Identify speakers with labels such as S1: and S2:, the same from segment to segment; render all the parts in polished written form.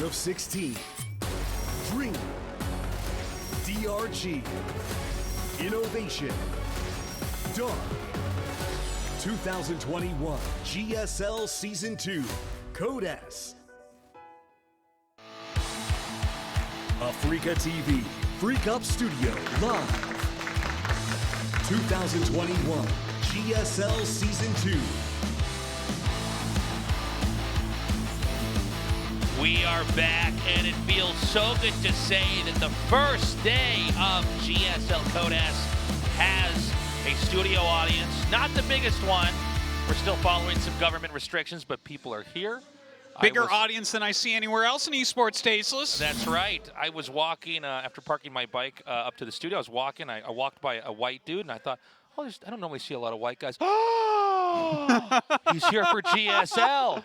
S1: Ro.16, Dream, DRG, Innovation, Dark, 2021 GSL Season 2, Code S. Africa TV, Freak Up Studio, live. 2021 GSL Season 2.
S2: We are back, and it feels so good to say that the first day of GSL Code S has a studio audience. Not the biggest one. We're still following some government restrictions, but people are here.
S3: Bigger audience than I see anywhere else in esports, Tasteless.
S2: That's right. I was walking, after parking my bike up to the studio, I was walking. I walked by a white dude, and I thought, oh, I don't normally see a lot of white guys. Oh, he's here for GSL.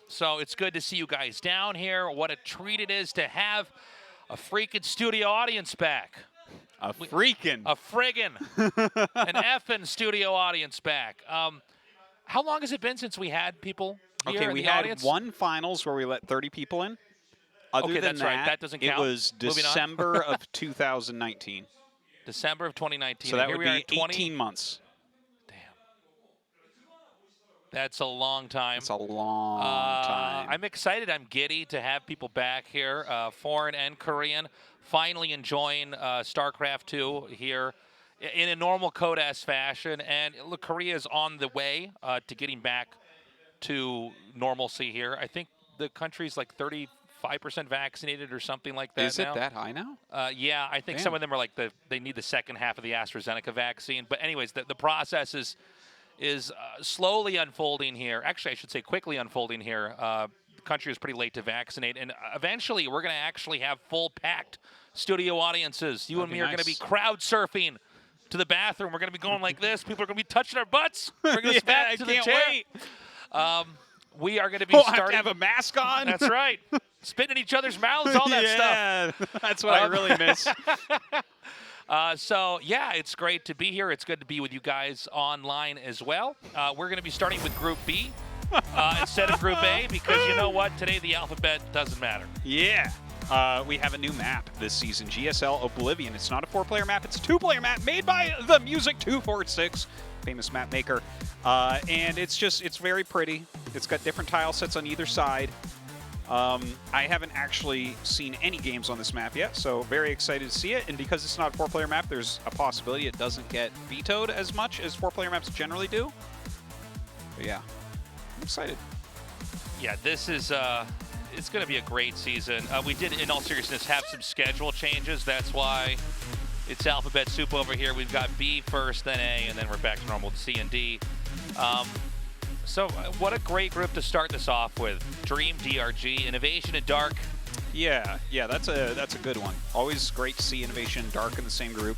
S2: So it's good to see you guys down here. What a treat it is to have a freaking studio audience back.
S3: A freaking.
S2: A friggin'. An effing studio audience back. How long has it been since we had people here
S3: Okay,
S2: in
S3: we
S2: the
S3: had
S2: audience?
S3: one finals where we let 30 people in. Other
S2: Okay,
S3: than
S2: that's right. That doesn't count.
S3: It was December of 2019.
S2: December of 2019.
S3: So that
S2: Here
S3: would
S2: we
S3: be
S2: are,
S3: 18 months.
S2: Damn. That's a long time.
S3: It's a long time.
S2: I'm excited. I'm giddy to have people back here, foreign and Korean, finally enjoying StarCraft 2 here in a normal Code S fashion. And look, Korea is on the way to getting back to normalcy here. I think the country's like 35% vaccinated or something like that.
S3: Is it that high now?
S2: Yeah, I think some of them are like they need the second half of the AstraZeneca vaccine. But anyways, the process is slowly unfolding here. Actually, I should say quickly unfolding here. The country is pretty late to vaccinate, and eventually we're going to actually have full packed studio audiences. You and me are going to be crowd surfing to the bathroom. We're going to be going like this. People are going to be touching our butts. Bringing us back to the chair.
S3: Wait.
S2: We are going to be
S3: starting.
S2: starting.
S3: Have to have a mask on.
S2: That's right. Spitting in each other's mouths, all that stuff.
S3: Yeah, that's what I really miss.
S2: So, yeah, it's great to be here. It's good to be with you guys online as well. We're going to be starting with Group B instead of Group A because you know what? Today the alphabet doesn't matter.
S3: Yeah. We have a new map this season, GSL Oblivion. It's not a 4-player map, it's a 2-player map made by the Music 246, famous map maker. And it's very pretty. It's got different tile sets on either side. I haven't actually seen any games on this map yet, so very excited to see it. And because it's not a 4-player map, there's a possibility it doesn't get vetoed as much as 4-player maps generally do. But yeah, I'm excited.
S2: Yeah, this is it's going to be a great season. We did, in all seriousness, have some schedule changes. That's why it's alphabet soup over here. We've got B first, then A, and then we're back to normal with C and D. So what a great group to start this off with. Dream, DRG, Innovation, and Dark.
S3: Yeah, that's a good one. Always great to see Innovation and Dark in the same group.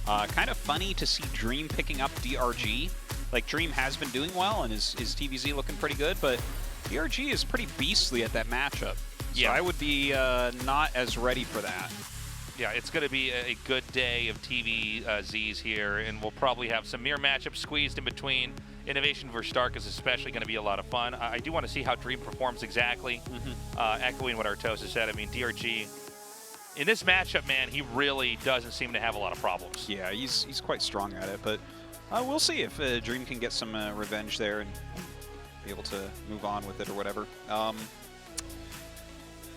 S3: Kind of funny to see Dream picking up DRG. Like, Dream has been doing well, and his TVZ looking pretty good, but DRG is pretty beastly at that matchup. So I would be not as ready for that.
S2: Yeah, it's going to be a good day of TVZs here, and we'll probably have some mirror matchups squeezed in between. Innovation versus Dark is especially going to be a lot of fun. I do want to see how Dream performs exactly, echoing what Artosa said. I mean, DRG, in this matchup, man, he really doesn't seem to have a lot of problems.
S3: Yeah, he's quite strong at it, but we'll see if Dream can get some revenge there and be able to move on with it or whatever.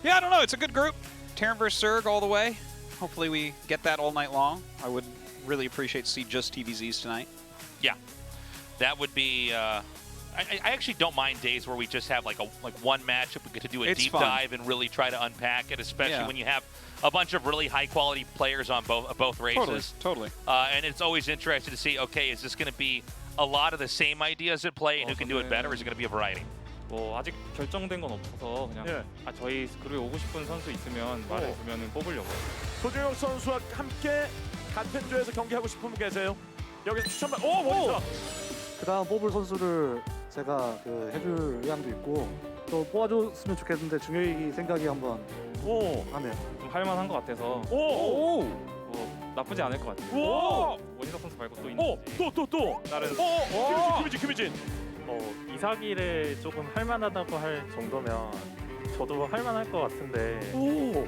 S3: Yeah, I don't know. It's a good group. Terran versus Zerg all the way. Hopefully we get that all night long. I would really appreciate to see just TVZs tonight.
S2: Yeah, that would be. I actually don't mind days where we just have like one matchup. We get to do a deep dive and really try to unpack it, especially when you have a bunch of really high quality players on both races.
S3: Totally.
S2: And it's always interesting to see. Okay, is this going to be a lot of the same ideas at play, and who can do it better? Or is it going to be a variety?
S4: 뭐 아직 결정된 건 없어서 그냥 저희 그룹에 오고 싶은 선수 있으면 말해주면 뽑으려고요.
S5: 소중용 선수와 함께 같은 조에서 경기하고 싶은 분 계세요? 여기서 추천만 멋있어.
S6: 그다음 뽑을 선수를 제가 해줄 의향도 있고 또 뽑아줬으면 좋겠는데 중요히 생각이 한번 하네요.
S4: 좀 할만한 것 같아서 뭐 나쁘지 않을 것 같아요. 원희석 선수 말고 또 있는지.
S5: 또
S4: 다른
S5: 김희진.
S4: 이사기를 조금 할만하다고 할 정도면 저도 할만할 것 같은데
S5: 오.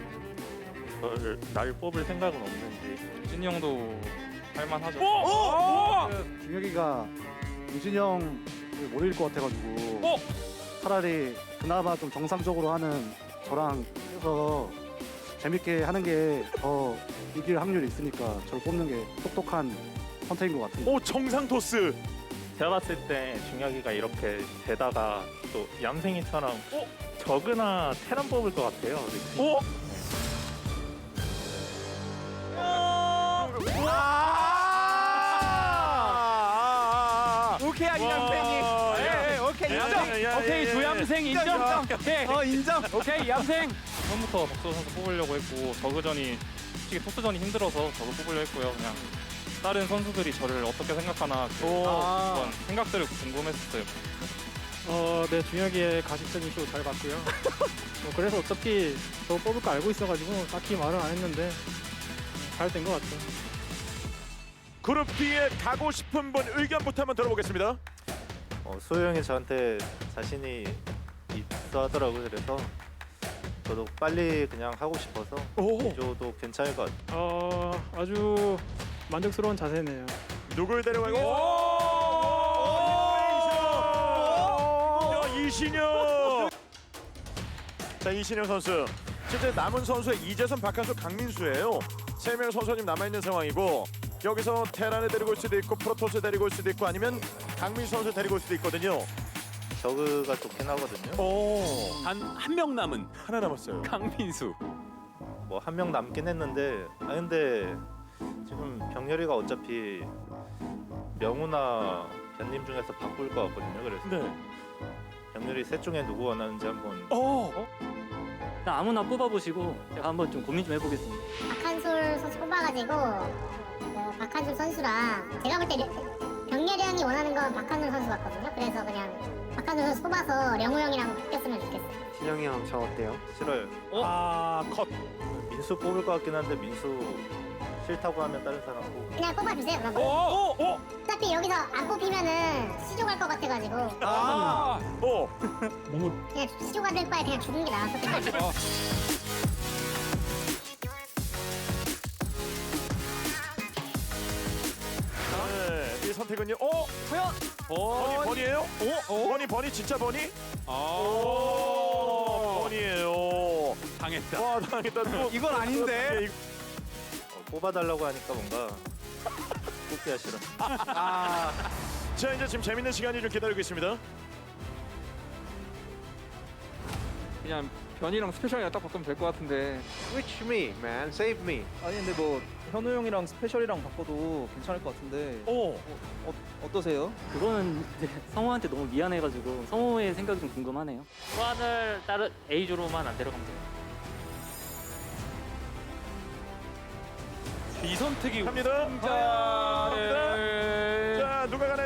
S4: 날 뽑을 생각은 없는지. 준이 형도 할만하죠.
S6: 중혁이가 유진이 형을 못 이길 것 같아가지고 차라리 그나마 좀 정상적으로 하는 저랑 해서 재밌게 하는 게 더 이길 확률이 있으니까 저를 뽑는 게 똑똑한 선택인 것 같은데.
S5: 오, 정상 토스.
S4: 제가 봤을 때 중혁이가 이렇게 되다가 또 얌생이처럼 저그나 테란 뽑을 것 같아요. 느낌이.
S5: 오.
S7: 오케이 얌생이. 오케이 인정. 오케이 조얌생 인정. 오케이. 인정. 오케이 얌생.
S4: 처음부터 박수호 선수 뽑으려고 했고 저그전이 솔직히 토스전이 힘들어서 저그 뽑으려 했고요. 그냥 다른 선수들이 저를 어떻게 생각하나 그런 생각들을 궁금했었어요.
S8: 네, 준혁이의 가식적인 쇼 잘 봤고요. 그래서 어차피 저 뽑을 거 알고 있어가지고 딱히 말은 안 했는데 잘 된 것 같아요.
S5: 그룹 B에 가고 싶은 분 의견부터 한번 들어보겠습니다.
S9: 소유 형이 저한테 자신이 있어 하더라고요. 그래서 저도 빨리 그냥 하고 싶어서 이조도 괜찮을 것 같아요.
S8: 아주 만족스러운 자세네요.
S5: 누굴 데려가고? 이신영. 자, 이신영 선수. 실제 남은 선수의 이재선, 박한수, 강민수예요. 3명의 선수가 지금 남아있는 상황이고 여기서 테란을 데리고 올 수도 있고 프로토스 데리고 올 수도 있고 아니면 강민수 선수 데리고 올 수도 있거든요.
S9: 저그가 좋긴 하거든요.
S7: 단 한 명 남은
S5: 하나 남았어요.
S7: 강민수.
S9: 뭐 한 명 남긴 했는데 근데 지금 병렬이가 어차피 명우나 변님 중에서 바꿀 것 같거든요. 그래서
S5: 네.
S9: 병렬이 셋 중에 누구 원하는지 한번
S10: 일단 아무나 뽑아보시고 제가 한번 좀 고민 좀 해보겠습니다.
S11: 박한솔 선수 뽑아가지고 그 박한솔 선수랑 제가 볼 때 병렬이 형이 원하는 건 박한솔 선수 같거든요. 그래서 그냥 박한솔 선수 뽑아서 령우 형이랑 바뀌었으면 좋겠어요.
S6: 신영이 형 저 어때요?
S9: 싫어요.
S5: 컷.
S9: 민수 뽑을 것 같긴 한데 민수 싫다고 하면 다른 사람 뽑고.
S11: 그냥 뽑아주세요. 그러면. 어차피 여기서 안 뽑히면은 시조 갈 것 같아가지고 그냥 시조가 될 바에 그냥 죽는 게 나았을 것 같아요.
S5: 네, 이 선택은요. 버니예요? 버니 진짜 버니? 버니예요.
S7: 당했다.
S5: 와, 당했다.
S7: 이건 아닌데.
S9: 뽑아달라고 하니까 뭔가 뽑기가 싫어.
S5: 자, 이제 지금 재밌는 시간이 좀 기다리고 있습니다.
S7: 그냥 변이랑 스페셜이랑 딱 바꾸면 될 것 같은데.
S9: Switch me, man. Save me.
S12: 아니 근데 뭐 현우 형이랑 스페셜이랑 바꿔도 괜찮을 것 같은데 어떠세요?
S10: 그거는 이제 성호한테 너무 미안해가지고 성호의 생각이 좀 궁금하네요. 소환을 다른 A조로만 안 데려가면 돼요.
S7: 이 선택이
S5: 갑니다. 자, 누가 가나?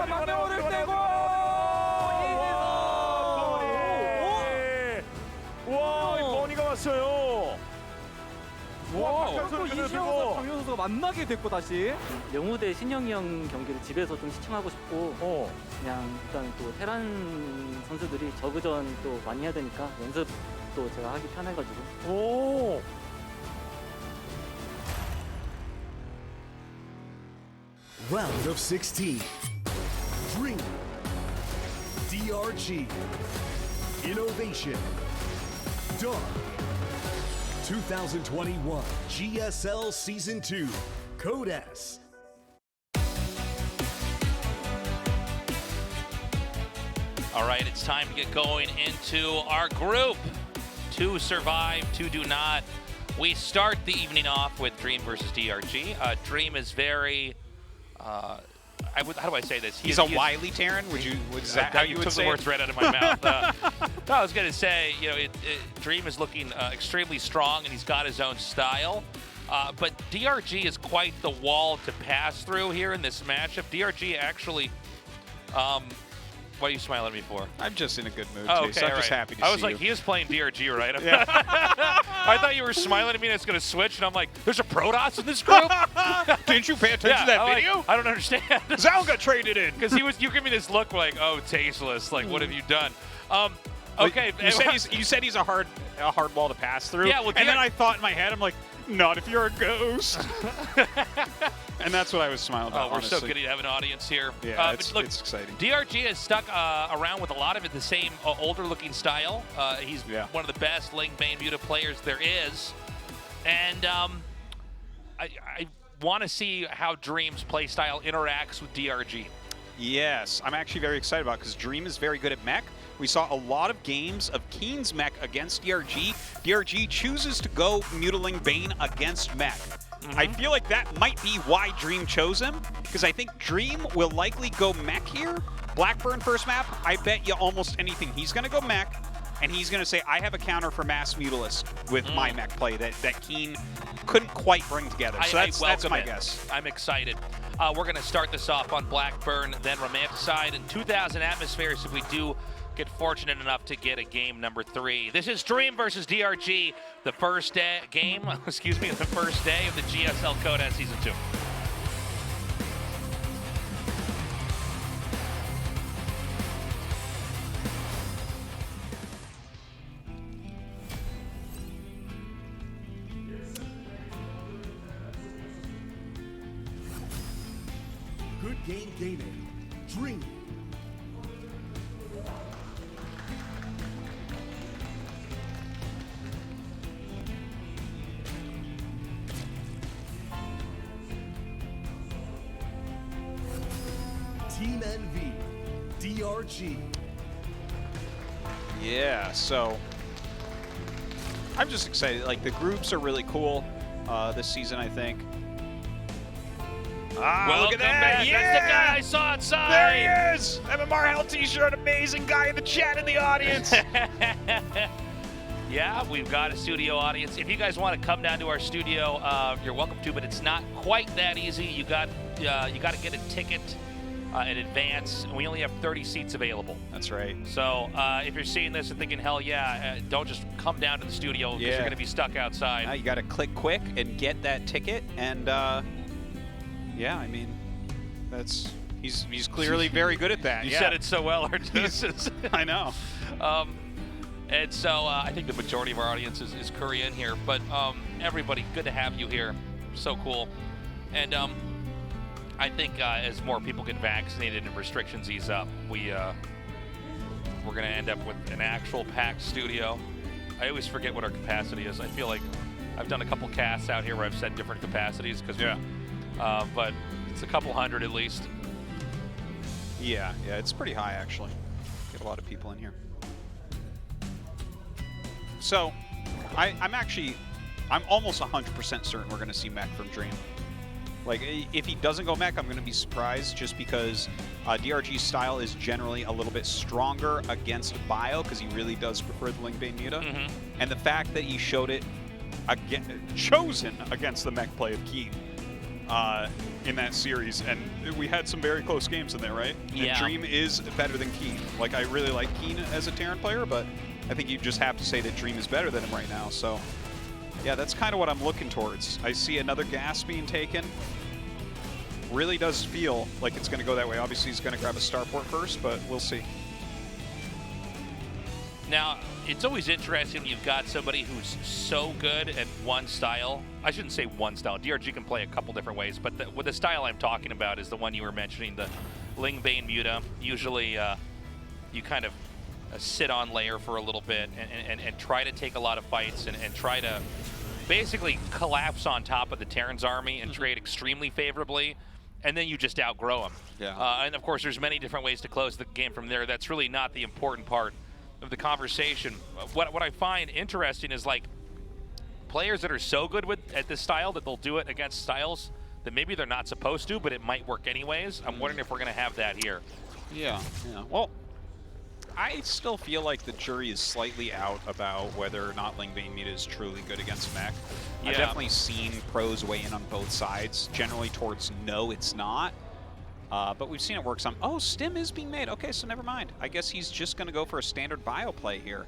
S5: 박명호를 떼고 와, 버니가 왔어요.
S12: 또 이시영 강효 선수가 만나게 됐고 다시.
S10: 영우 대 신영이 형 경기를 집에서 좀 시청하고 싶고 그냥 일단 또 테란 선수들이 저그전 또 많이 해야 되니까 연습도 제가 하기 편해가지고.
S1: Round of 16. Dream. DRG. Innovation. Dark. 2021 GSL Season 2. Code S.
S2: All right, it's time to get going into our group. 2 survive, 2 do not. We start the evening off with Dream versus DRG. Dream is very, how do I say this?
S3: He's a wily Terran. Is that how you would
S2: took
S3: say
S2: the
S3: it?
S2: words right out of my mouth. No, I was going to say, you know, Dream is looking extremely strong, and he's got his own style. But DRG is quite the wall to pass through here in this matchup. DRG actually What are you smiling at me for?
S3: I'm just in a good mood
S2: Oh,
S3: today, so I'm just happy to see you.
S2: I was like, he is playing DRG, right? I thought you were smiling at me and it's going to switch, and I'm like, there's a Protoss in this group?
S3: Didn't you pay attention to that video?
S2: Like, I don't understand.
S3: Zal got traded in.
S2: Because you give me this look like, oh, tasteless. Like, what have you done? Okay.
S3: You said he's a hard wall to pass through.
S2: Yeah, well,
S3: and then I thought in my head, I'm like, not if you're a ghost. And that's what I was smiling about.
S2: We're
S3: honestly.
S2: so good to have an audience here.
S3: Yeah,
S2: look,
S3: it's exciting.
S2: DRG has stuck around with a lot of the same older-looking style. He's one of the best Ling Bane Muta players there is, and I want to see how Dream's playstyle interacts with DRG.
S3: Yes, I'm actually very excited about it because Dream is very good at mech. We saw a lot of games of Keen's mech against DRG. DRG chooses to go Mutaling Bane against mech. I feel like that might be why Dream chose him, because I think Dream will likely go mech here. Blackburn first map, I bet you almost anything he's going to go mech, and he's going to say, I have a counter for Mass Mutalist with my mech play that Keen couldn't quite bring together. So that's my guess.
S2: I'm excited. We're going to start this off on Blackburn, then Romanticide, and 2,000 Atmospheres if we do get fortunate enough to get a game number 3. This is Dream versus DRG, the first game, excuse me, the first day of the GSL Coda Season 2.
S1: Good game gaming. Dream. Team NV, DRG.
S3: Yeah, so I'm just excited. Like, the groups are really cool this season, I think.
S2: Look at that! Yeah! That's the guy I saw outside!
S3: There he is! MMR Hell t-shirt, amazing guy in the chat in the audience.
S2: Yeah, we've got a studio audience. If you guys want to come down to our studio, you're welcome to, but it's not quite that easy. You got to get a ticket in advance, and we only have 30 seats available.
S3: That's right.
S2: So if you're seeing this and thinking, hell yeah, don't just come down to the studio because you're going to be stuck outside.
S3: Now you got to click quick and get that ticket, and yeah, I mean, he's clearly very good at that.
S2: You said it so well,
S3: I know.
S2: And so I think the majority of our audience is Korean here, but everybody, good to have you here. So cool. And I think as more people get vaccinated and restrictions ease up, we're going to end up with an actual packed studio. I always forget what our capacity is. I feel like I've done a couple casts out here where I've said different capacities, but it's a couple hundred at least.
S3: Yeah, it's pretty high actually. Get a lot of people in here. So, I'm almost 100% certain we're going to see mech from Dream. Like, if he doesn't go mech, I'm going to be surprised, just because DRG's style is generally a little bit stronger against bio, because he really does prefer the Ling Bane Muta. And the fact that he showed it chosen against the mech play of Keen in that series, and we had some very close games in there, right?
S2: Yeah.
S3: And Dream is better than Keen. Like, I really like Keen as a Terran player, but I think you just have to say that Dream is better than him right now. So, yeah, that's kind of what I'm looking towards. I see another gas being taken. Really does feel like it's going to go that way. Obviously, he's going to grab a starport first, but we'll see.
S2: Now, it's always interesting when you've got somebody who's so good at one style. I shouldn't say one style. DRG can play a couple different ways, but with the style I'm talking about is the one you were mentioning, the Ling Bane Muta. Usually, you kind of sit on layer for a little bit and try to take a lot of fights and try to basically collapse on top of the Terran's army and trade extremely favorably, and then you just outgrow them.
S3: Yeah.
S2: And of course, there's many different ways to close the game from there. That's really not the important part of the conversation. What I find interesting is, like, players that are so good at this style that they'll do it against styles that maybe they're not supposed to, but it might work anyways. I'm wondering if we're going to have that here.
S3: Yeah. Well, I still feel like the jury is slightly out about whether or not Ling Bane Muta is truly good against mech.
S2: Yeah.
S3: I've definitely seen pros weigh in on both sides, generally towards no, it's not. But we've seen it work some. Oh, stim is being made. Okay, so never mind. I guess he's just going to go for a standard bio play here,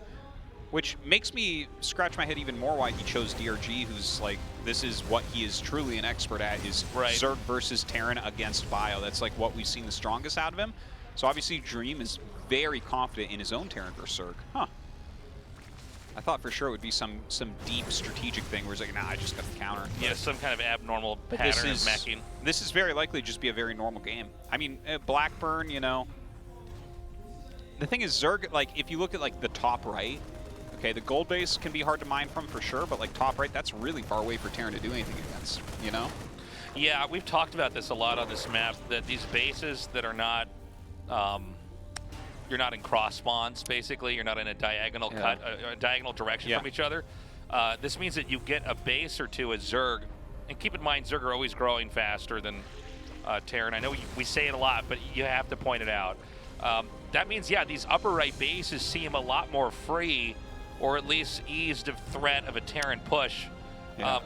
S3: which makes me scratch my head even more why he chose DRG, who's like, this is what he is truly an expert at, is Zerg versus Terran against bio. That's like what we've seen the strongest out of him. So obviously Dream is very confident in his own Terran versus Zerg. Huh. I thought for sure it would be some deep strategic thing where he's like, nah, I just got the counter.
S2: Yeah, some kind of abnormal pattern of meching.
S3: This is very likely to just be a very normal game. I mean, Blackburn, you know, the thing is Zerg, like, if you look at like the top right, okay, the gold base can be hard to mine from for sure, but like top right, that's really far away for Terran to do anything against, you know?
S2: Yeah, we've talked about this a lot on this map, that these bases that are not, you're not in cross spawns, basically. You're not in a diagonal cut, a diagonal direction from each other. This means that you get a base or two as Zerg, and keep in mind, Zerg are always growing faster than Terran. I know we say it a lot, but you have to point it out. That means, yeah, these upper right bases seem a lot more free, or at least eased of threat of a Terran push.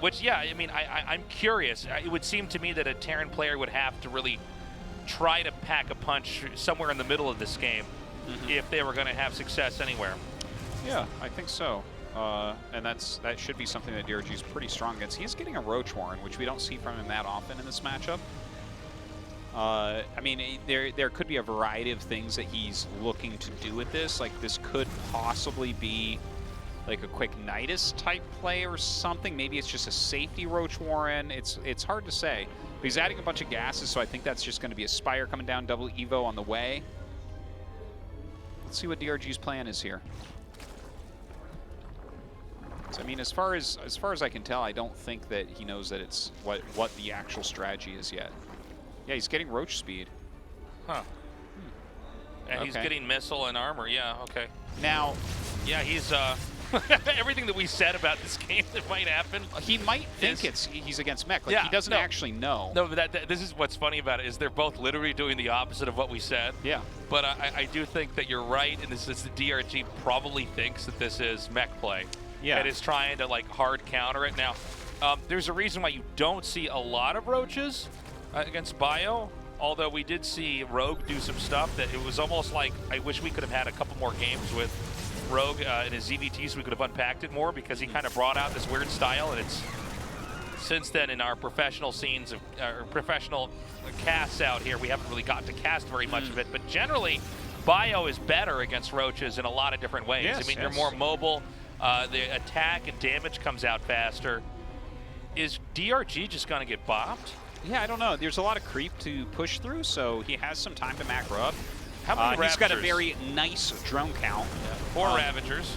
S2: Which, yeah, I mean, I'm curious. It would seem to me that a Terran player would have to really try to pack a punch somewhere in the middle of this game if they were going to have success anywhere.
S3: Yeah, I think so. And that should be something that DRG is pretty strong against. He is getting a Roach Warren, which we don't see from him that often in this matchup. I mean, there could be a variety of things that he's looking to do with this. Like, this could possibly be like a quick Nidus type play or something. Maybe it's just a safety Roach Warren. It's hard to say. But he's adding a bunch of gases, so I think that's just going to be a Spire coming down, double Evo on the way. Let's see what DRG's plan is here. So, I mean, as far as I can tell, I don't think that he knows that it's what the actual strategy is yet. Yeah, he's getting Roach speed.
S2: Huh. And he's getting missile and armor. Yeah. Okay.
S3: Now,
S2: yeah, he's everything that we said about this game that might happen.
S3: He might think he's against mech. Like, he doesn't actually know.
S2: No, but this is what's funny about it, is they're both literally doing the opposite of what we said.
S3: Yeah.
S2: But I do think that you're right, and this is the DRG probably thinks that this is mech play.
S3: Yeah.
S2: And is trying to like hard counter it. Now, there's a reason why you don't see a lot of roaches against bio. Although we did see Rogue do some stuff that it was almost like, I wish we could have had a couple more games with Rogue in his ZVT so we could have unpacked it more, because he kind of brought out this weird style, and it's since then in our professional scenes of professional casts out here, we haven't really gotten to cast very much of it. But generally, bio is better against roaches in a lot of different ways.
S3: Yes,
S2: I mean, you're more mobile. The attack and damage comes out faster. Is DRG just going to get bopped?
S3: Yeah, I don't know. There's a lot of creep to push through, so he has some time to macro up.
S2: How many Ravagers?
S3: He's got a very nice drone count.
S2: Yeah. 4 Ravagers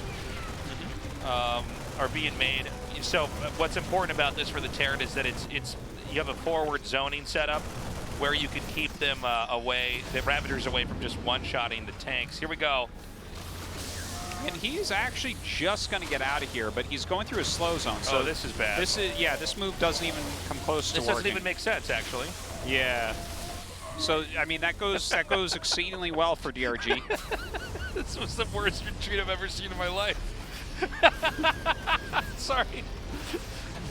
S2: are being made. So what's important about this for the Terran is that you have a forward zoning setup where you can keep them away, the Ravagers away from just one-shotting the tanks. Here we go.
S3: And he's actually just going to get out of here, but he's going through a slow zone. So
S2: this is bad.
S3: This move doesn't even come close to working.
S2: This doesn't even make sense, actually.
S3: Yeah. So I mean, that goes exceedingly well for DRG.
S2: This was the worst retreat I've ever seen in my life. Sorry.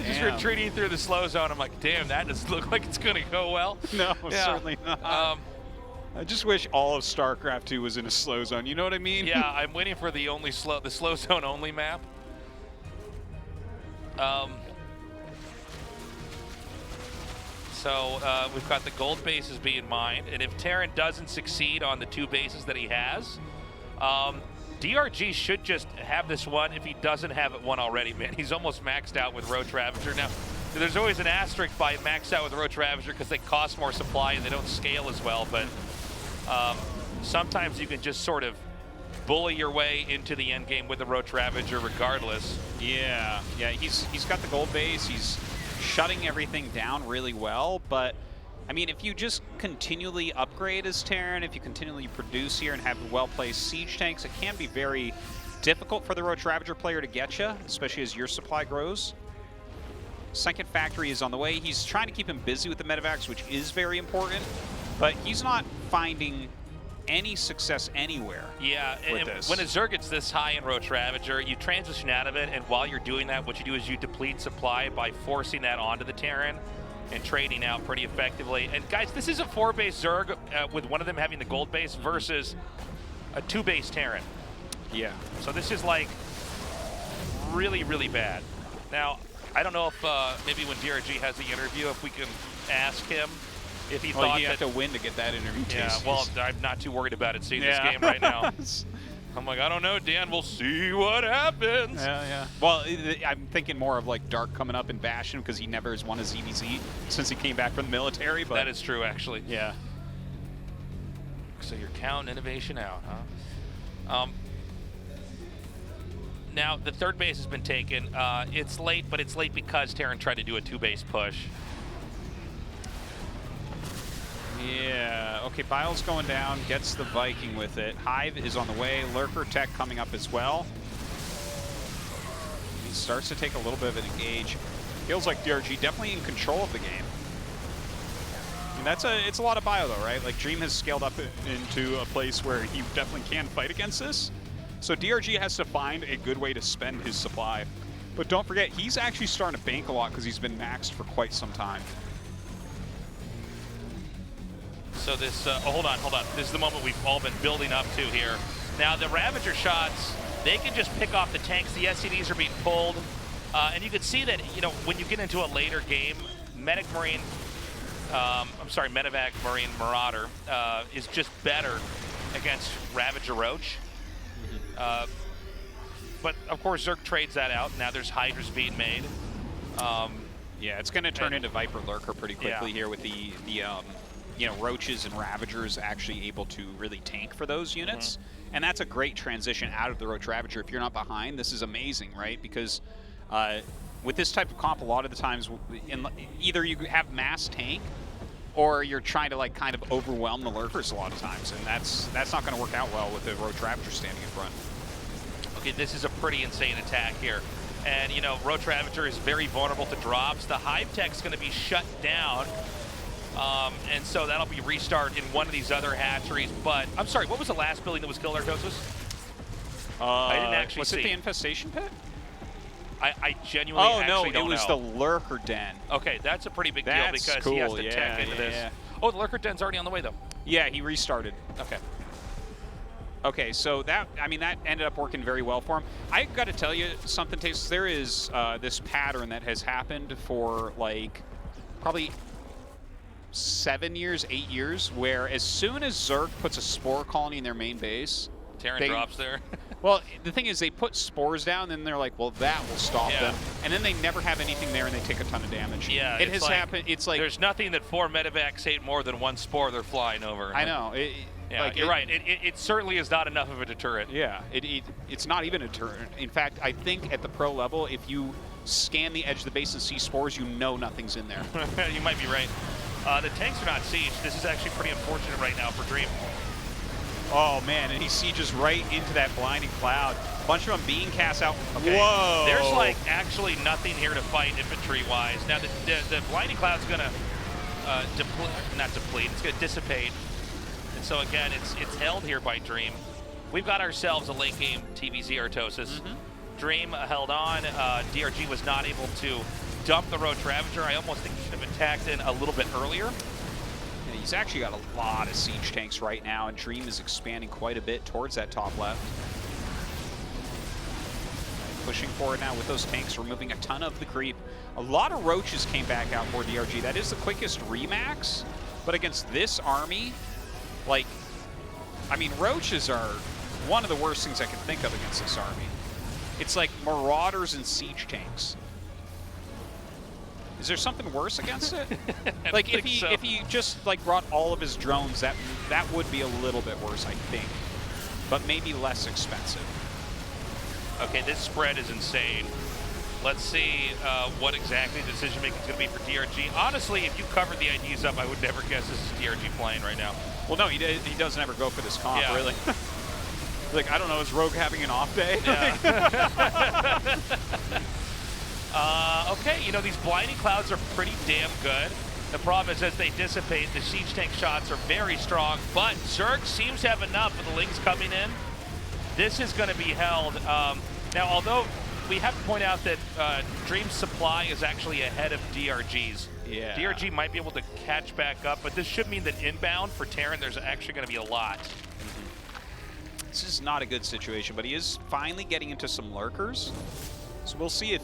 S2: Just retreating through the slow zone. I'm like, damn, that doesn't look like it's going to go well.
S3: No, certainly not. I just wish all of StarCraft 2 was in a slow zone. You know what I mean?
S2: Yeah, I'm waiting for the slow zone only map. So we've got the gold bases being mined, and if Terran doesn't succeed on the 2 bases that he has, DRG should just have this one if he doesn't have it one already, man. He's almost maxed out with Roach Ravager. Now, there's always an asterisk by maxed out with Roach Ravager because they cost more supply and they don't scale as well, but sometimes you can just sort of bully your way into the end game with the Roach Ravager regardless.
S3: Yeah, he's got the gold base. He's shutting everything down really well, but I mean, if you just continually upgrade as Terran, if you continually produce here and have well-placed siege tanks, it can be very difficult for the Roach Ravager player to get you, especially as your supply grows. Second factory is on the way. He's trying to keep him busy with the medevacs, which is very important, but he's not finding any success anywhere.
S2: Yeah, and when a Zerg gets this high in Roach Ravager, you transition out of it, and while you're doing that, what you do is you deplete supply by forcing that onto the Terran. and trading out pretty effectively. And guys, this is a 4-base Zerg with one of them having the gold base versus a 2-base Terran.
S3: Yeah.
S2: So this is like really, really bad. Now, I don't know if maybe when DRG has the interview, if we can ask him if he thought
S3: you
S2: that...
S3: have to win to get that interview.
S2: Yeah, well, I'm not too worried about it seeing this game right now. I'm like, I don't know, Dan, we'll see what happens.
S3: Yeah. Well, I'm thinking more of like Dark coming up and bash him because he never has won a ZVZ since he came back from the military. But
S2: that is true, actually.
S3: Yeah.
S2: So you're counting innovation out, huh? Now, the 3rd base has been taken. It's late, but it's late because Terran tried to do a 2-base push.
S3: Yeah, okay, Bile's going down, gets the Viking with it. Hive is on the way, Lurker Tech coming up as well. He starts to take a little bit of an engage. Feels like DRG definitely in control of the game. I mean, it's a lot of Bile though, right? Like Dream has scaled up into a place where he definitely can fight against this. So DRG has to find a good way to spend his supply. But don't forget, he's actually starting to bank a lot because he's been maxed for quite some time.
S2: So this, hold on. This is the moment we've all been building up to here. Now the Ravager shots, they can just pick off the tanks. The SCDs are being pulled. And you can see that, you know, when you get into a later game, Medevac Marine Marauder is just better against Ravager Roach. But of course Zerg trades that out. Now there's Hydras being made.
S3: Yeah, it's going to turn into Viper Lurker pretty quickly here with the you know, Roaches and Ravagers actually able to really tank for those units. And that's a great transition out of the Roach Ravager. If you're not behind, this is amazing, right? Because with this type of comp, a lot of the times, either you have mass tank, or you're trying to like kind of overwhelm the Lurkers a lot of times, and that's not going to work out well with the Roach Ravager standing in front.
S2: Okay, this is a pretty insane attack here. And, you know, Roach Ravager is very vulnerable to drops. The Hive Tech's going to be shut down. And so that'll be restart in one of these other hatcheries. But, I'm sorry, what was the last building that was killed, Artosis? I didn't actually see.
S3: Was it the Infestation Pit?
S2: I genuinely actually don't know.
S3: Oh, no, it was the Lurker Den.
S2: Okay, that's a pretty big deal because he has to tech into this.
S3: Yeah.
S2: Oh, the Lurker Den's already on the way, though.
S3: Yeah, he restarted.
S2: Okay.
S3: Okay, so that, I mean, that ended up working very well for him. I got to tell you something, Taste. There is this pattern that has happened for, like, probably 7 years, 8 years, where as soon as Zerg puts a spore colony in their main base,
S2: Terran drops there.
S3: Well, the thing is, they put spores down, and they're like, well, that will stop them. And then they never have anything there, and they take a ton of damage.
S2: Yeah,
S3: it has happened. It's like
S2: there's nothing that 4 medevacs hate more than one spore they're flying over.
S3: I know.
S2: Yeah, like, you're right. It certainly is not enough of a deterrent.
S3: Yeah, it's not even a deterrent. In fact, I think at the pro level, if you scan the edge of the base and see spores, you know nothing's in there.
S2: You might be right. The tanks are not sieged. This is actually pretty unfortunate right now for Dream.
S3: Oh, man, and he sieges right into that blinding cloud. Bunch of them being cast out.
S2: Okay.
S3: Whoa!
S2: There's, like, actually nothing here to fight infantry-wise. Now, the blinding cloud's going to not deplete, it's going to dissipate. And so, again, it's held here by Dream. We've got ourselves a late-game TVZ Artosis. Dream held on. DRG was not able to dump the Roach Ravager. I almost think he should have attacked in a little bit earlier.
S3: And he's actually got a lot of siege tanks right now, and Dream is expanding quite a bit towards that top left. Pushing forward now with those tanks, removing a ton of the creep. A lot of Roaches came back out for DRG. That is the quickest remax, but against this army, like, I mean, Roaches are one of the worst things I can think of against this army. It's like Marauders and siege tanks. Is there something worse against it? Like if he just like brought all of his drones, that would be a little bit worse, I think, but maybe less expensive.
S2: Okay, this spread is insane. Let's see what exactly the decision making is going to be for DRG. Honestly, if you covered the IDs up, I would never guess this is DRG playing right now.
S3: Well, no, he doesn't ever go for this comp, really. Like, I don't know, is Rogue having an off day?
S2: Yeah. Okay, you know, these blinding clouds are pretty damn good. The problem is as they dissipate, the siege tank shots are very strong, but Zerg seems to have enough with the Lings coming in. This is going to be held. Now, although we have to point out that Dream's supply is actually ahead of DRG's.
S3: Yeah.
S2: DRG might be able to catch back up, but this should mean that inbound for Terran, there's actually going to be a lot.
S3: This is not a good situation, but he is finally getting into some lurkers. So we'll see if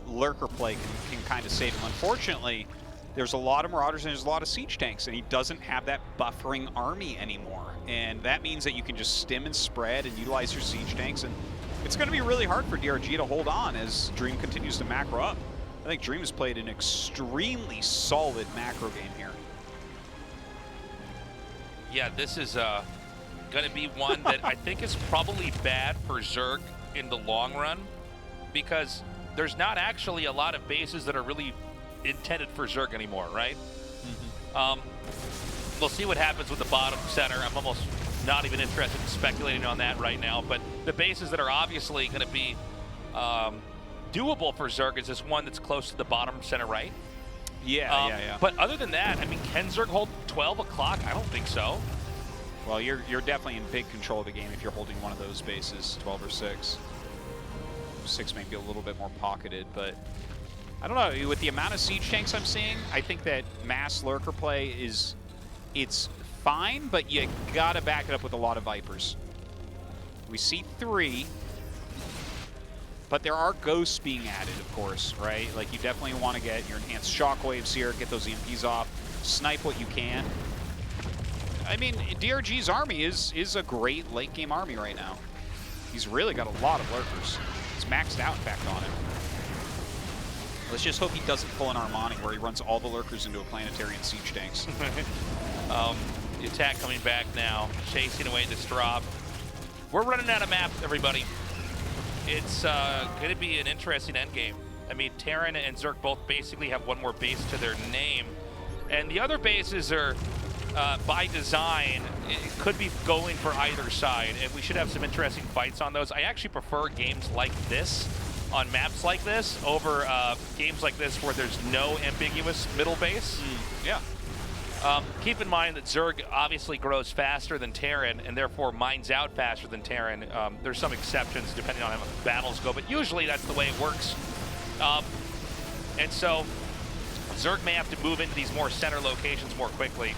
S3: lurker play can kind of save him. Unfortunately, there's a lot of Marauders and there's a lot of siege tanks, and he doesn't have that buffering army anymore. And that means that you can just stim and spread and utilize your siege tanks, and it's going to be really hard for DRG to hold on as Dream continues to macro up. I think Dream has played an extremely solid macro game here.
S2: Yeah, this is going to be one that I think is probably bad for Zerg in the long run, because there's not actually a lot of bases that are really intended for Zerg anymore, right? We'll see what happens with the bottom center. I'm almost not even interested in speculating on that right now, but the bases that are obviously going to be doable for Zerg is this one that's close to the bottom center right.
S3: Yeah.
S2: But other than that, I mean, can Zerg hold 12 o'clock? I don't think so.
S3: Well, you're definitely in big control of the game if you're holding one of those bases, 12 or 6. 6 may be a little bit more pocketed, but I don't know. With the amount of siege tanks I'm seeing, I think that mass lurker play it's fine, but you gotta back it up with a lot of Vipers. We see 3, but there are ghosts being added, of course, right? Like, you definitely want to get your enhanced shockwaves here, get those EMPs off, snipe what you can. I mean, DRG's army is a great late game army right now. He's really got a lot of lurkers. He's maxed out, in fact, on it. Let's just hope he doesn't pull an Armani where he runs all the lurkers into a planetary and siege tanks.
S2: The attack coming back now, chasing away the Straub. We're running out of maps, everybody. It's going to be an interesting endgame. I mean, Terran and Zerg both basically have one more base to their name, and the other bases are, by design, it could be going for either side, and we should have some interesting fights on those. I actually prefer games like this on maps like this over games like this where there's no ambiguous middle base.
S3: Yeah.
S2: Keep in mind that Zerg obviously grows faster than Terran and therefore mines out faster than Terran. There's some exceptions depending on how battles go, but usually that's the way it works. And so Zerg may have to move into these more center locations more quickly.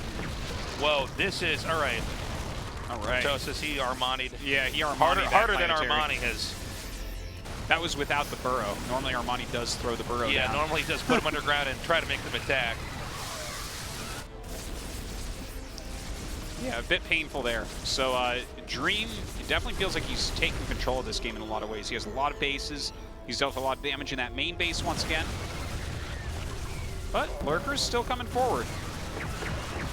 S2: Whoa, this is, all right.
S3: All right.
S2: Tosis, he Armani'd.
S3: Yeah, he Armani'd
S2: harder than Armani has.
S3: That was without the burrow. Normally Armani does throw the burrow down.
S2: Normally he does put them underground and try to make them attack.
S3: Yeah, a bit painful there. So Dream, it definitely feels like he's taking control of this game in a lot of ways. He has a lot of bases. He's dealt a lot of damage in that main base once again. But Lurker's still coming forward.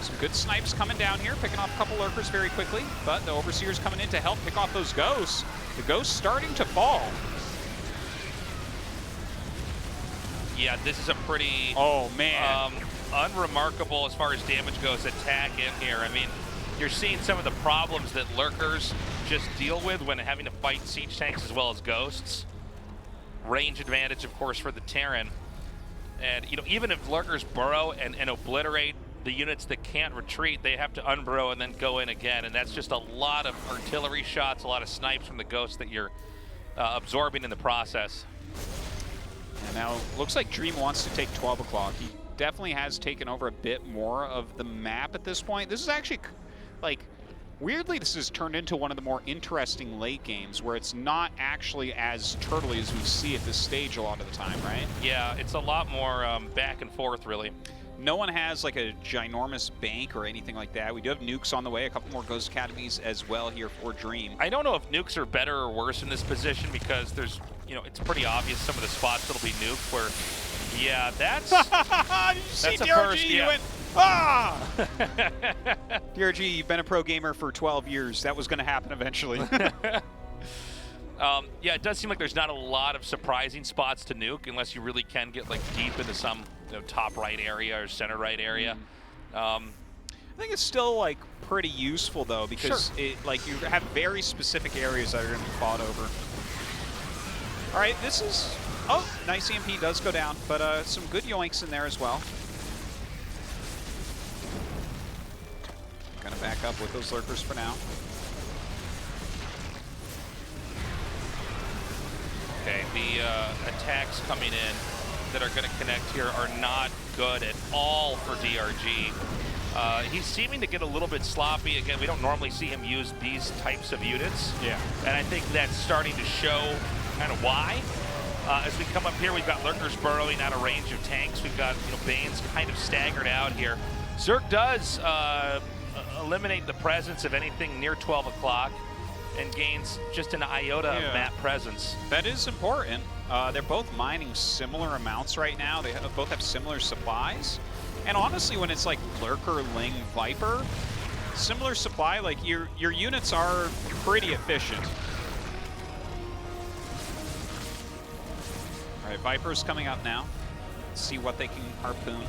S3: Some good snipes coming down here, picking off a couple Lurkers very quickly. But the Overseer's coming in to help pick off those Ghosts. The Ghosts starting to fall.
S2: Yeah, this is a pretty unremarkable as far as damage goes attack in here. I mean, you're seeing some of the problems that Lurkers just deal with when having to fight siege tanks as well as Ghosts. Range advantage, of course, for the Terran. And, you know, even if Lurkers burrow and obliterate the units that can't retreat, they have to unburrow and then go in again. And that's just a lot of artillery shots, a lot of snipes from the Ghosts that you're absorbing in the process.
S3: And now, looks like Dream wants to take 12 o'clock. He definitely has taken over a bit more of the map at this point. This is actually, like, weirdly, this has turned into one of the more interesting late games where it's not actually as turtly as we see at this stage a lot of the time, right?
S2: Yeah, it's a lot more back and forth, really.
S3: No one has like a ginormous bank or anything like that. We do have nukes on the way, a couple more Ghost Academies as well here for Dream.
S2: I don't know if nukes are better or worse in this position because there's, you know, it's pretty obvious some of the spots that'll be nuked where, yeah, that's...
S3: Did you see DRG? You went, ah! DRG, you've been a pro gamer for 12 years. That was going to happen eventually.
S2: Yeah, it does seem like there's not a lot of surprising spots to nuke unless you really can get like deep into some, you know, top right area or center right area.
S3: I think it's still like pretty useful though because it, like, you have very specific areas that are going to be fought over. All right, this is, oh, nice EMP does go down, but some good yoinks in there as well. Gonna back up with those Lurkers for now.
S2: Okay, the attacks coming in that are going to connect here are not good at all for DRG. He's seeming to get a little bit sloppy. Again, we don't normally see him use these types of units.
S3: Yeah.
S2: And I think that's starting to show kind of why. As we come up here, we've got Lurkers burrowing out of range of tanks. We've got, you know, Bane's kind of staggered out here. Zerg does eliminate the presence of anything near 12 o'clock and gains just an iota of map presence.
S3: That is important. They're both mining similar amounts right now. They both have similar supplies. And honestly, when it's like Lurker, Ling, Viper, similar supply, like your units are pretty efficient. All right, Viper's coming up now. Let's see what they can harpoon.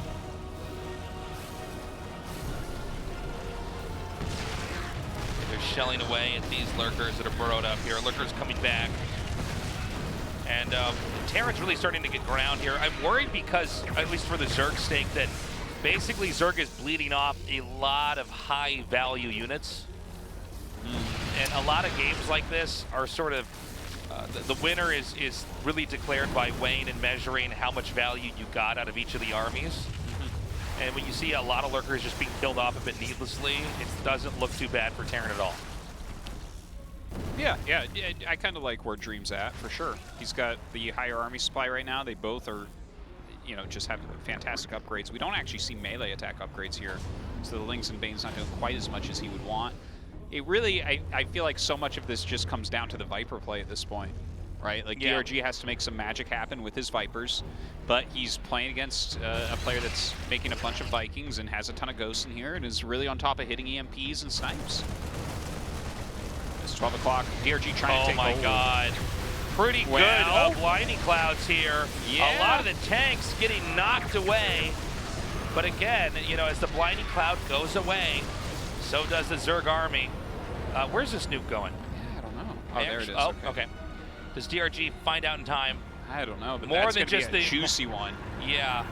S2: They're shelling away at these Lurkers that are burrowed up here. Lurkers coming back. And Terran's really starting to get ground here. I'm worried because, at least for the Zerg stake, that basically Zerg is bleeding off a lot of high value units. And a lot of games like this are sort of, the winner is really declared by weighing and measuring how much value you got out of each of the armies. And when you see a lot of Lurkers just being killed off a bit needlessly, it doesn't look too bad for Terran at all.
S3: Yeah, I kind of like where Dream's at, for sure. He's got the higher army supply right now. They both are, you know, just have fantastic upgrades. We don't actually see melee attack upgrades here, so the Lings and Bane's not doing quite as much as he would want. It really, I feel like so much of this just comes down to the Viper play at this point, right? Like, DRG has to make some magic happen with his Vipers, but he's playing against a player that's making a bunch of Vikings and has a ton of ghosts in here and is really on top of hitting EMPs and snipes. It's 12 o'clock. DRG trying to take hold.
S2: Oh my god. Pretty good blinding clouds here. A lot of the tanks getting knocked away. But again, you know, as the blinding cloud goes away, so does the Zerg army. Where's this nuke going?
S3: Yeah, I don't know. Oh, there it is.
S2: Oh, okay. Does DRG find out in time?
S3: I don't know, but
S2: more
S3: that's
S2: than just
S3: be a
S2: the
S3: juicy one.
S2: Yeah.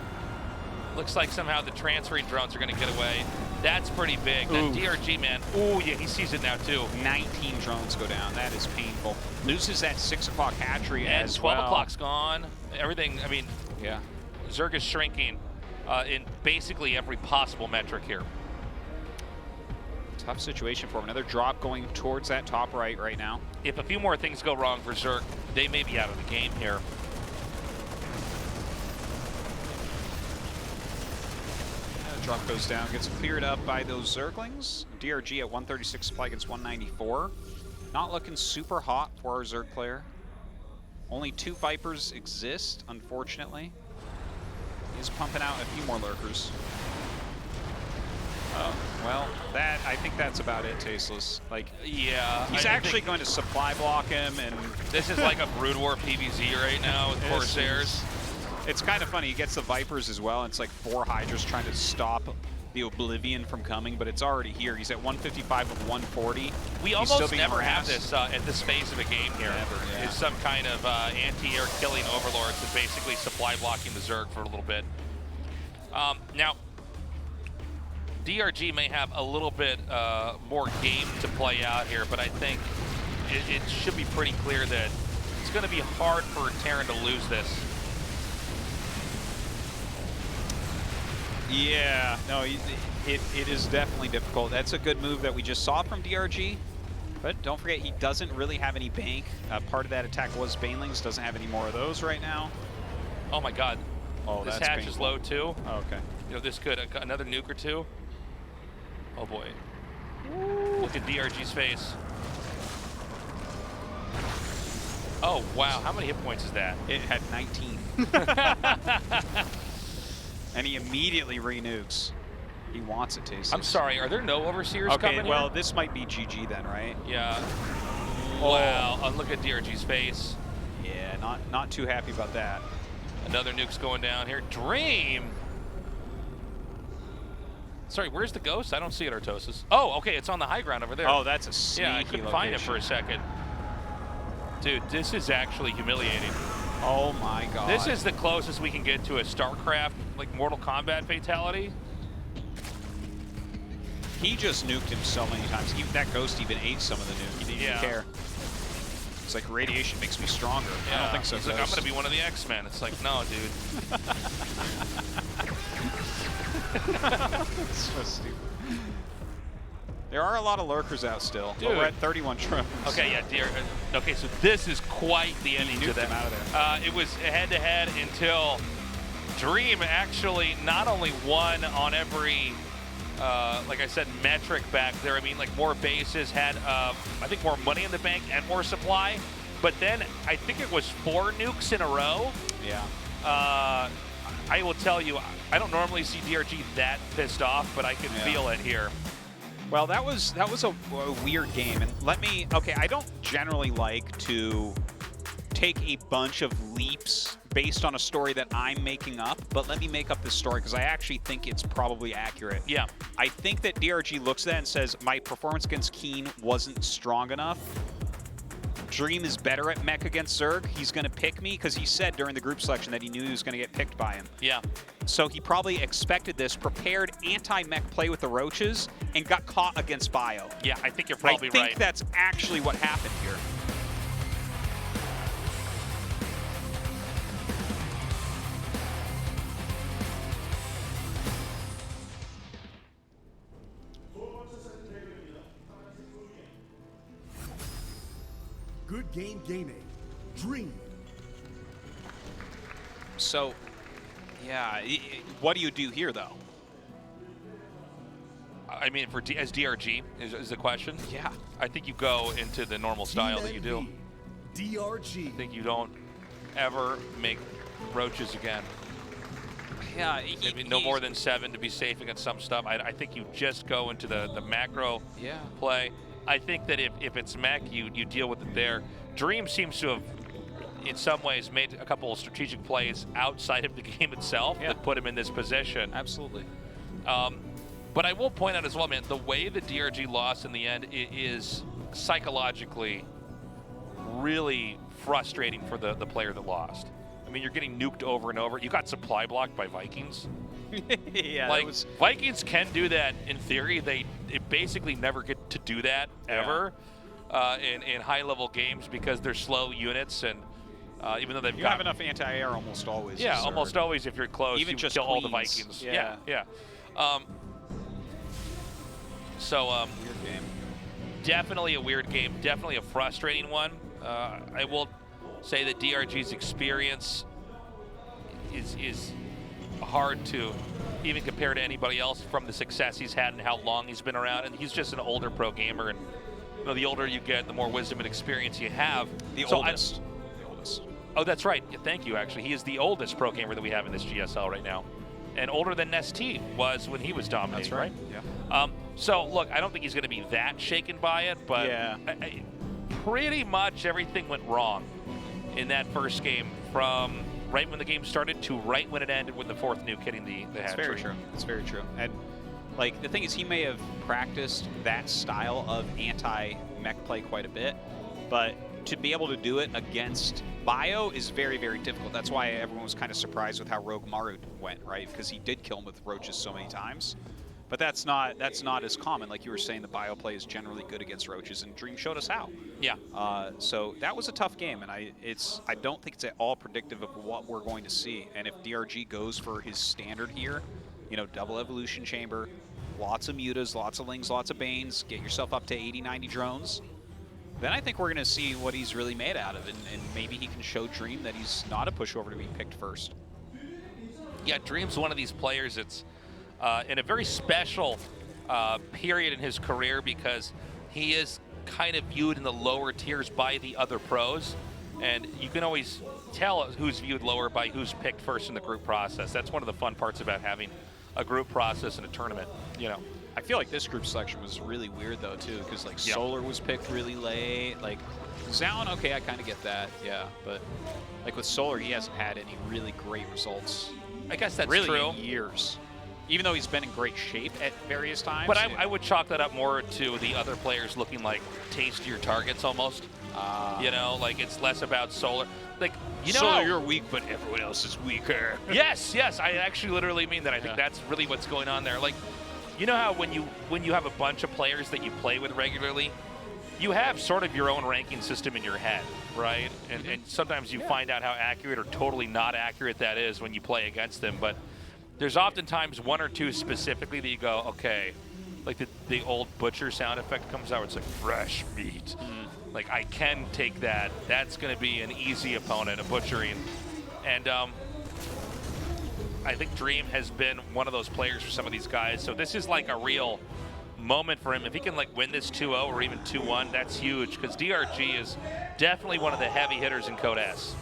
S2: Looks like somehow the transferring drones are going to get away. That's pretty big. That DRG, man. Oh, yeah, he sees it now, too.
S3: 19 drones go down. That is painful. Loses that 6 o'clock hatchery
S2: and
S3: as
S2: 12 o'clock's gone. Everything, I mean,
S3: yeah.
S2: Zerg is shrinking in basically every possible metric here.
S3: Tough situation for him. Another drop going towards that top right now.
S2: If a few more things go wrong for Zerg, they may be out of the game here.
S3: Drop goes down, gets cleared up by those Zerglings. DRG at 136 supply against 194. Not looking super hot for our Zerg player. Only 2 Vipers exist, unfortunately. He's pumping out a few more Lurkers. Oh, well, I think that's about it, Tasteless. Like,
S2: yeah.
S3: He's actually going to supply block him, and
S2: this is like a Brood War PvZ right now with Corsairs.
S3: It's kind of funny. He gets the Vipers as well. It's like 4 Hydras trying to stop the Oblivion from coming, but it's already here. He's at 155 of 140.
S2: We almost never have this at this phase of a game here.
S3: Never,
S2: Is some kind of anti-air killing overlords and basically supply blocking the Zerg for a little bit. Now, DRG may have a little bit more game to play out here, but I think it should be pretty clear that it's going to be hard for Terran to lose this.
S3: Yeah, no, it is definitely difficult. That's a good move that we just saw from DRG, but don't forget he doesn't really have any bank. Part of that attack was Banelings, doesn't have any more of those right now.
S2: Oh my god.
S3: Oh,
S2: this
S3: that's
S2: hatch
S3: painful.
S2: is low too.
S3: Oh, okay.
S2: You know, this could, another nuke or two. Oh boy. Look at DRG's face. Oh wow, how many hit points is that?
S3: It had 19. And he immediately re-nukes. He wants it, Tasteless.
S2: I'm sorry, are there no Overseers coming
S3: well,
S2: here?
S3: this might be GG then, right?
S2: Yeah. Wow, look at DRG's face.
S3: Yeah, not too happy about that.
S2: Another nuke's going down here. Dream! Sorry, where's the ghost? I don't see it, Artosis. Oh, okay, it's on the high ground over there.
S3: Oh, that's a sneaky
S2: Yeah, I couldn't find it for a second. Dude, this is actually humiliating.
S3: Oh my god.
S2: This is the closest we can get to a StarCraft, like Mortal Kombat fatality.
S3: He just nuked him so many times. That ghost even ate some of the nuke. He didn't even care. It's like radiation makes me stronger.
S2: Yeah.
S3: I don't think so.
S2: He's like, I'm going to be one of the X-Men. It's like, no, dude.
S3: So stupid. There are a lot of lurkers out still.
S2: Dude.
S3: We're at 31 drones.
S2: Okay, yeah, dear. Okay, so this is quite the ending to that.
S3: Out of there.
S2: It was head-to-head until Dream actually not only won on every, like I said, metric back there. I mean, like more bases, had, I think, more money in the bank and more supply. But then I think it was 4 nukes in a row.
S3: Yeah.
S2: I will tell you, I don't normally see DRG that pissed off, but I can feel it here.
S3: Well, that was a weird game, and okay, I don't generally like to take a bunch of leaps based on a story that I'm making up, but let me make up this story because I actually think it's probably accurate.
S2: Yeah.
S3: I think that DRG looks at that and says, my performance against Keen wasn't strong enough. Dream is better at mech against Zerg. He's going to pick me because he said during the group selection that he knew he was going to get picked by him.
S2: Yeah.
S3: So he probably expected this, prepared anti-mech play with the Roaches, and got caught against Bio.
S2: Yeah, I think you're probably right.
S3: I think that's actually what happened here.
S1: Good game gaming. Dream.
S3: So, yeah, what do you do here, though?
S2: I mean, as DRG is the question.
S3: Yeah.
S2: I think you go into the normal style that you do.
S1: DRG.
S2: I think you don't ever make Roaches again.
S3: Yeah.
S2: Maybe no more than 7 to be safe against some stuff. I think you just go into the macro play. I think that if it's mech, you deal with it there. Dream seems to have, in some ways, made a couple of strategic plays outside of the game itself that put him in this position.
S3: Absolutely.
S2: But I will point out as well, man, the way the DRG lost in the end is psychologically really frustrating for the player that lost. I mean, you're getting nuked over and over. You got supply blocked by Vikings.
S3: Yeah,
S2: like Vikings can do that in theory. They basically never get to do that ever in high-level games because they're slow units, and even though
S3: you have enough anti-air almost always.
S2: Yeah, almost always if you're close,
S3: even
S2: you
S3: just
S2: kill all the
S3: Queens.
S2: Vikings. Yeah. So
S3: weird game.
S2: Definitely a weird game. Definitely a frustrating one. I will say that DRG's experience is hard to even compare to anybody else from the success he's had and how long he's been around. And he's just an older pro gamer, and the older you get, the more wisdom and experience you have.
S3: The oldest.
S2: Oh, that's right. Yeah, thank you, actually. He is the oldest pro gamer that we have in this GSL right now. And older than Nest was when he was dominating,
S3: right?
S2: Yeah. So, look, I don't think he's going to be that shaken by it, but pretty much everything went wrong in that first game from right when the game started to right when it ended with the 4th nuke hitting the hatchery.
S3: That's very true. That's very true. And, like, the thing is, he may have practiced that style of anti-mech play quite a bit, but to be able to do it against Bio is very, very difficult. That's why everyone was kind of surprised with how Rogue Maru went, right? Because he did kill him with Roaches so many times. But that's not as common. Like you were saying, the Bio play is generally good against Roaches, and Dream showed us how.
S2: Yeah.
S3: So that was a tough game, and I don't think it's at all predictive of what we're going to see. And if DRG goes for his standard here, double evolution chamber, lots of mutas, lots of lings, lots of banes, get yourself up to 80, 90 drones, then I think we're going to see what he's really made out of, and maybe he can show Dream that he's not a pushover to be picked first.
S2: Yeah, Dream's one of these players that's in a very special period in his career because he is kind of viewed in the lower tiers by the other pros, and you can always tell who's viewed lower by who's picked first in the group process. That's one of the fun parts about having a group process in a tournament,
S3: I feel like this group selection was really weird, though, too, because, like, Solar was picked really late. Like, Zaun, okay, I kind of get that, yeah. But, like, with Solar, he hasn't had any really great results.
S2: I guess that's
S3: really
S2: true.
S3: In years. Even though he's been in great shape at various times.
S2: But I would chalk that up more to the other players looking like tastier targets almost. Like it's less about Solar. Like,
S3: Solar, you're weak, but everyone else is weaker.
S2: Yes, I actually literally mean that. I think that's really what's going on there. Like, you know how when you have a bunch of players that you play with regularly, you have sort of your own ranking system in your head, right? And sometimes you find out how accurate or totally not accurate that is when you play against them. But there's oftentimes one or two specifically that you go, okay, like the old butcher sound effect comes out where it's like fresh meat. Like I can take that. That's going to be an easy opponent, a butchering. And I think Dream has been one of those players for some of these guys. So this is like a real moment for him. If he can like win this 2-0 or even 2-1, that's huge because DRG is definitely one of the heavy hitters in Code S.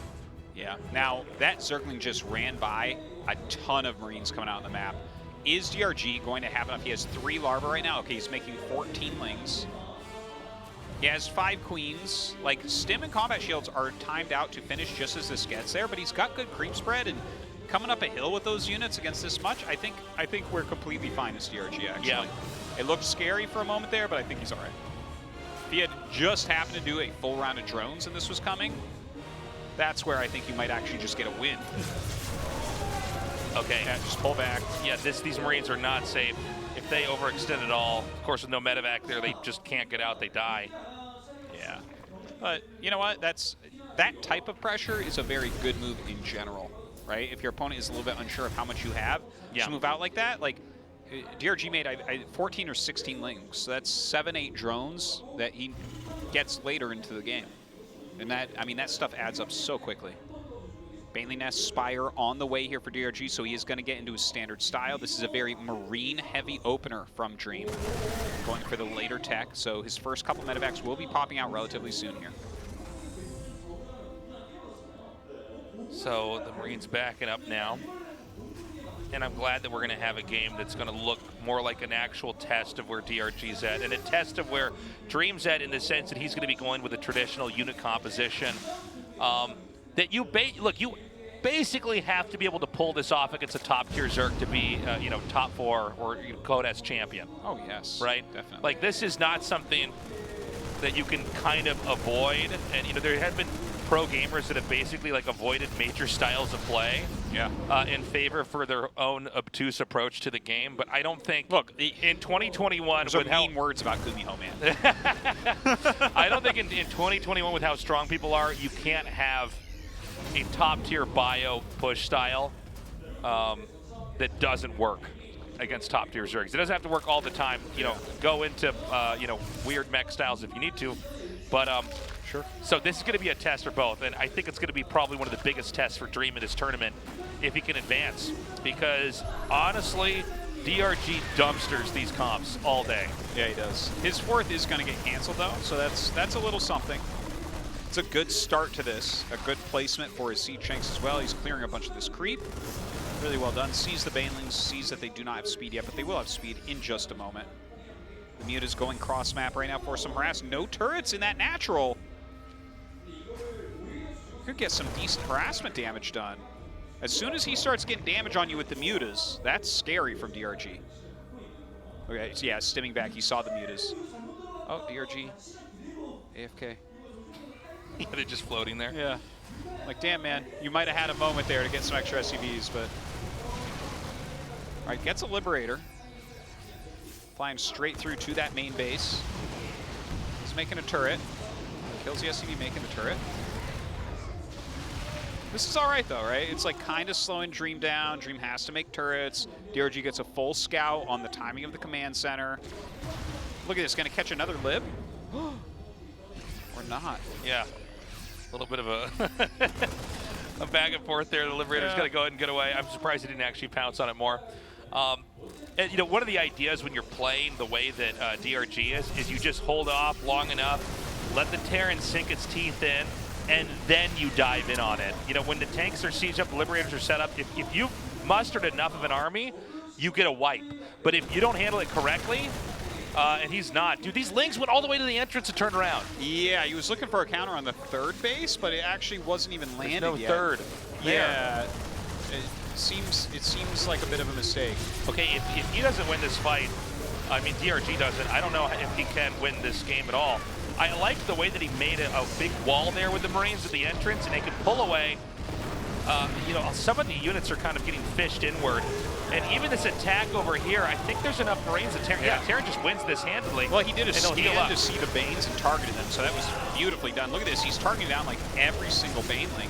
S3: Yeah. Now, that Zergling just ran by a ton of Marines coming out on the map. Is DRG going to have enough? He has 3 larvae right now. Okay, he's making 14 lings. He has 5 queens. Like, stim and combat shields are timed out to finish just as this gets there, but he's got good creep spread, and coming up a hill with those units against this much, I think we're completely fine as DRG, actually.
S2: Yeah.
S3: It looked scary for a moment there, but I think he's all right. If he had just happened to do a full round of drones and this was coming, that's where I think you might actually just get a win.
S2: Okay.
S3: Yeah, just pull back.
S2: Yeah, these Marines are not safe. If they overextend at all, of course with no medevac there, they just can't get out, they die.
S3: Yeah. But you know what? That type of pressure is a very good move in general, right? If your opponent is a little bit unsure of how much you have, just move out like that. Like DRG made 14 or 16 lings, so that's 7-8 drones that he gets later into the game. And that, I mean, that stuff adds up so quickly. Baneling Nest Spire on the way here for DRG, so he is going to get into his standard style. This is a very Marine-heavy opener from Dream, going for the later tech, so his first couple medevacs will be popping out relatively soon here.
S2: So the Marines backing up now. And I'm glad that we're going to have a game that's going to look more like an actual test of where DRG's at, and a test of where Dream's at in the sense that he's going to be going with a traditional unit composition. That you basically have to be able to pull this off against a top-tier Zerg to be, top 4 or Code S champion.
S3: Oh, yes.
S2: Right?
S3: Definitely.
S2: Like, this is not something that you can kind of avoid. And, there have been pro gamers that have basically, like, avoided major styles of play in favor for their own obtuse approach to the game. But I don't think...
S3: Look,
S2: in 2021...
S3: Those are mean words about Gumiho, man.
S2: I don't think in 2021, with how strong people are, you can't have a top-tier bio push style that doesn't work against top-tier Zergs. It doesn't have to work all the time. Go into weird mech styles if you need to, but sure. So this is going to be a test for both, and I think it's going to be probably one of the biggest tests for Dream in this tournament if he can advance, because honestly, DRG dumpsters these comps all day.
S3: Yeah, he does. His 4th is going to get canceled though, so that's a little something. It's a good start to this, a good placement for his Siege Shanks as well. He's clearing a bunch of this creep. Really well done. Sees the Banelings, sees that they do not have speed yet, but they will have speed in just a moment. The Mute is going cross-map right now for some harass. No turrets in that natural. Could get some decent harassment damage done. As soon as he starts getting damage on you with the Mutas, that's scary from DRG. Okay, so yeah, stimming back, he saw the Mutas. Oh, DRG. AFK.
S2: Yeah, they're just floating there.
S3: Yeah. Like, damn, man, you might have had a moment there to get some extra SCVs, but... All right, gets a Liberator. Flying straight through to that main base. He's making a turret. Kills the SCV, making the turret. This is all right, though, right? It's like kind of slowing Dream down. Dream has to make turrets. DRG gets a full scout on the timing of the command center. Look at this, gonna catch another Lib? Or not.
S2: Yeah. A little bit of a back and forth there. The Liberator's got to go ahead and get away. I'm surprised he didn't actually pounce on it more. And one of the ideas when you're playing the way that DRG is you just hold off long enough, let the Terran sink its teeth in, and then you dive in on it. When the tanks are sieged up, the Liberators are set up, if you've mustered enough of an army, you get a wipe. But if you don't handle it correctly, and he's not. Dude, these Lings went all the way to the entrance and turned around.
S3: Yeah, he was looking for a counter on the 3rd base, but it actually wasn't even landed
S2: There's no
S3: yet.
S2: 3rd.
S3: Yeah, it seems like a bit of a mistake.
S2: Okay, if he doesn't win this fight, I mean, DRG doesn't, I don't know if he can win this game at all. I like the way that he made a big wall there with the Marines at the entrance, and they could pull away. Some of the units are kind of getting fished inward. And even this attack over here, I think there's enough Marines that Terran just wins this handily.
S3: Well, he did a scan to see the Banes and targeted them, so that was beautifully done. Look at this, he's targeting down like every single Baneling.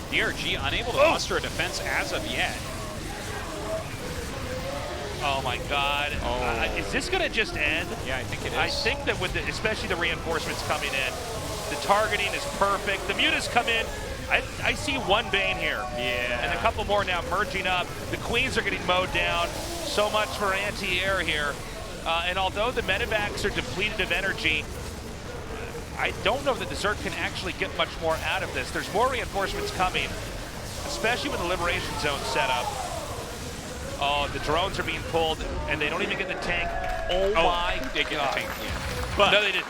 S3: DRG unable to muster a defense as of yet.
S2: Oh my God. Is this going to just end?
S3: Yeah, I think it is.
S2: I think that with especially the reinforcements coming in, the targeting is perfect. The mutas come in. I see one Bane here.
S3: Yeah.
S2: And a couple more now merging up. The Queens are getting mowed down. So much for anti-air here. And although the medevacs are depleted of energy, I don't know that Desert can actually get much more out of this. There's more reinforcements coming, especially with the Liberation Zone set up. Oh, the drones are being pulled, and they don't even get the tank. Oh my
S3: they get
S2: God.
S3: the tank, yeah. But
S2: no, they didn't.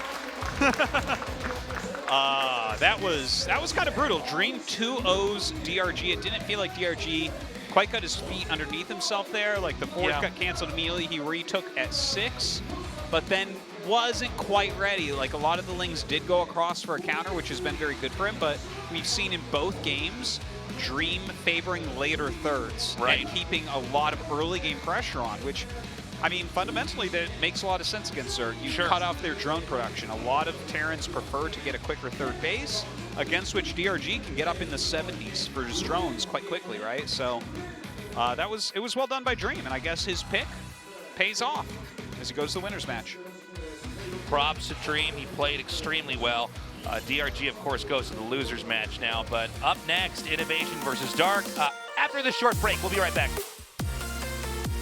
S3: that was kind of brutal. Dream 2-0's DRG. It didn't feel like DRG quite got his feet underneath himself there. Like the force got canceled immediately. He retook at 6, but then wasn't quite ready. Like a lot of the Lings did go across for a counter, which has been very good for him, but we've seen in both games Dream favoring later thirds and keeping a lot of early game pressure on, which, I mean, fundamentally that makes a lot of sense against Zerg. You cut off their drone production. A lot of Terrans prefer to get a quicker third base, against which DRG can get up in the 70s for his drones quite quickly, right? So it was well done by Dream, and I guess his pick pays off as he goes to the winners match.
S2: Props to Dream. He played extremely well. DRG, of course, goes to the losers match now. But up next, Innovation versus Dark. After this short break, we'll be right back.